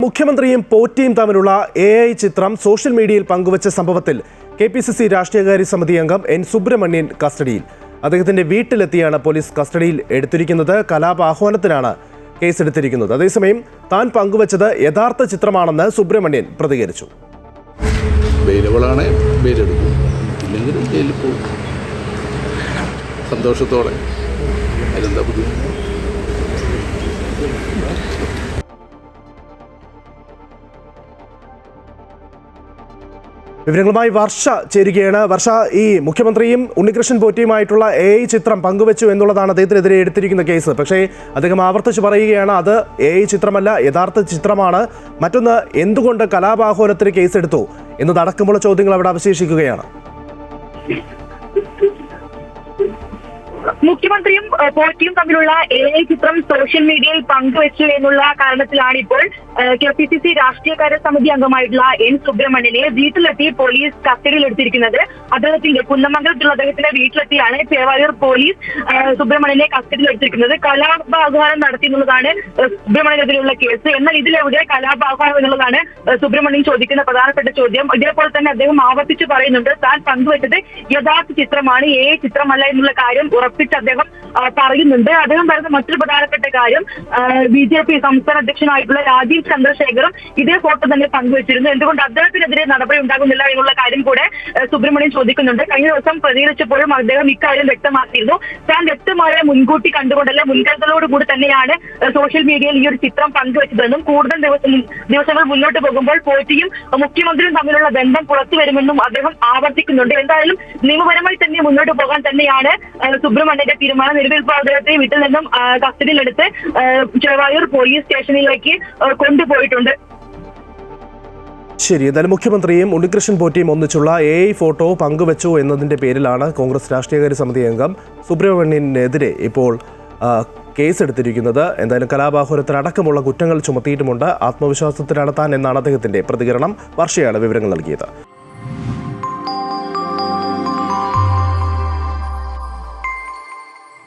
മുഖ്യമന്ത്രിയും പോറ്റിയും തമ്മിലുള്ള AI ചിത്രം സോഷ്യൽ മീഡിയയിൽ പങ്കുവച്ച സംഭവത്തിൽ KPCC രാഷ്ട്രീയകാര്യ സമിതി അംഗം N സുബ്രഹ്മണ്യൻ കസ്റ്റഡിയിൽ. അദ്ദേഹത്തിന്റെ വീട്ടിലെത്തിയാണ് പോലീസ് കസ്റ്റഡിയിൽ എടുത്തിരിക്കുന്നത്. കലാപ ആഹ്വാനത്തിനാണ് കേസെടുത്തിരിക്കുന്നത്. അതേസമയം താൻ പങ്കുവച്ചത് യഥാർത്ഥ ചിത്രമാണെന്ന് സുബ്രഹ്മണ്യൻ പ്രതികരിച്ചു. സന്തോഷത്തോടെ വിവരങ്ങളുമായി വർഷ ചേരുകയാണ്. വർഷ, ഈ മുഖ്യമന്ത്രിയും ഉണ്ണികൃഷ്ണൻ പോറ്റിയുമായിട്ടുള്ള AI ചിത്രം പങ്കുവച്ചു എന്നുള്ളതാണ് അദ്ദേഹത്തിനെതിരെ എടുത്തിരിക്കുന്ന കേസ്. പക്ഷേ അദ്ദേഹം ആവർത്തിച്ച് പറയുകയാണ് അത് AI ചിത്രമല്ല, യഥാർത്ഥ ചിത്രമാണ്. മറ്റൊന്ന്, എന്തുകൊണ്ട് കലാപാഹ്വാനത്തിന് കേസെടുത്തു എന്നതടക്കമുള്ള ചോദ്യങ്ങൾ അവിടെ അവശേഷിക്കുകയാണ്. മുഖ്യമന്ത്രിയും പോറ്റിയും തമ്മിലുള്ള AI ചിത്രം സോഷ്യൽ മീഡിയയിൽ പങ്കുവച്ചു എന്നുള്ള കാരണത്തിലാണ് ഇപ്പോൾ KPCC രാഷ്ട്രീയകാര്യ സമിതി അംഗമായിട്ടുള്ള N സുബ്രഹ്മണ്യനെ വീട്ടിലെത്തി പോലീസ് കസ്റ്റഡിയിൽ എടുത്തിരിക്കുന്നത്. അദ്ദേഹത്തിന്റെ കുന്നമംഗലത്തുള്ള അദ്ദേഹത്തിന്റെ വീട്ടിലെത്തിയാണ് ചേവായൂർ പോലീസ് സുബ്രഹ്മണ്യനെ കസ്റ്റഡിയിൽ എടുത്തിരിക്കുന്നത്. കലാപാഹ്വാനം നടത്തി എന്നുള്ളതാണ് സുബ്രഹ്മണ്യനെതിരെയുള്ള കേസ്. എന്നാൽ ഇതിലെവിടെ കലാപാഹ്വാനം എന്നുള്ളതാണ് സുബ്രഹ്മണ്യൻ ചോദിക്കുന്ന പ്രധാനപ്പെട്ട ചോദ്യം. ഇതേപോലെ തന്നെ അദ്ദേഹം ആവർത്തിച്ച് പറയുന്നുണ്ട് താൻ പങ്കുവച്ചത് യഥാർത്ഥ ചിത്രമാണ്, AI ചിത്രമല്ല എന്നുള്ള കാര്യം ഉറപ്പിച്ച് അദ്ദേഹം പറയുന്നുണ്ട്. അദ്ദേഹം പറയുന്ന മറ്റൊരു പ്രധാനപ്പെട്ട കാര്യം BJP സംസ്ഥാന അധ്യക്ഷനായിട്ടുള്ള രാജീവ് ചന്ദ്രശേഖറും ഇതേ ഫോട്ടോ തന്നെ പങ്കുവച്ചിരുന്നു. എന്തുകൊണ്ട് അദ്ദേഹത്തിനെതിരെ നടപടി ഉണ്ടാകുന്നില്ല എന്നുള്ള കാര്യം കൂടെ സുബ്രഹ്മണ്യൻ ചോദിക്കുന്നുണ്ട്. കഴിഞ്ഞ ദിവസം പ്രതികരിച്ചപ്പോഴും അദ്ദേഹം ഇക്കാര്യം വ്യക്തമാക്കിയിരുന്നു. താൻ വ്യക്തമായ മുൻകൂട്ടി കണ്ടുകൊണ്ടല്ല, മുൻകരുതലോടുകൂടി തന്നെയാണ് സോഷ്യൽ മീഡിയയിൽ ഈ ഒരു ചിത്രം പങ്കുവച്ചതെന്നും കൂടുതൽ ദിവസങ്ങൾ മുന്നോട്ട് പോകുമ്പോൾ പോറ്റിയും മുഖ്യമന്ത്രിയും തമ്മിലുള്ള ബന്ധം പുറത്തു വരുമെന്നും അദ്ദേഹം ആവർത്തിക്കുന്നുണ്ട്. എന്തായാലും നിയമപരമായി തന്നെ മുന്നോട്ട് പോകാൻ തന്നെയാണ് സുബ്രഹ്മണ്യന്റെ തീരുമാനം. നിലവിൽ അദ്ദേഹത്തെ വീട്ടിൽ നിന്നും കസ്റ്റഡിയിലെടുത്ത് ചേവായൂർ പോലീസ് സ്റ്റേഷനിലേക്ക് കൊണ്ടുപോയിട്ടുണ്ട്. ശരി, എന്തായാലും മുഖ്യമന്ത്രിയും ഉണ്ണികൃഷ്ണൻ പോറ്റിയും ഒന്നിച്ചുള്ള AI ഫോട്ടോ പങ്കുവച്ചു എന്നതിന്റെ പേരിലാണ് കോൺഗ്രസ് രാഷ്ട്രീയകാര്യ സമിതി അംഗം സുബ്രഹ്മണ്യനെതിരെ ഇപ്പോൾ കേസെടുത്തിരിക്കുന്നത്. എന്തായാലും കലാപാഹ്വാനത്തിനടക്കമുള്ള കുറ്റങ്ങൾ ചുമത്തിയിട്ടുമുണ്ട്. ആത്മവിശ്വാസത്തിലാണ് താൻ എന്നാണ് അദ്ദേഹത്തിന്റെ പ്രതികരണം. വർഷയാണ് വിവരങ്ങൾ നൽകിയത്.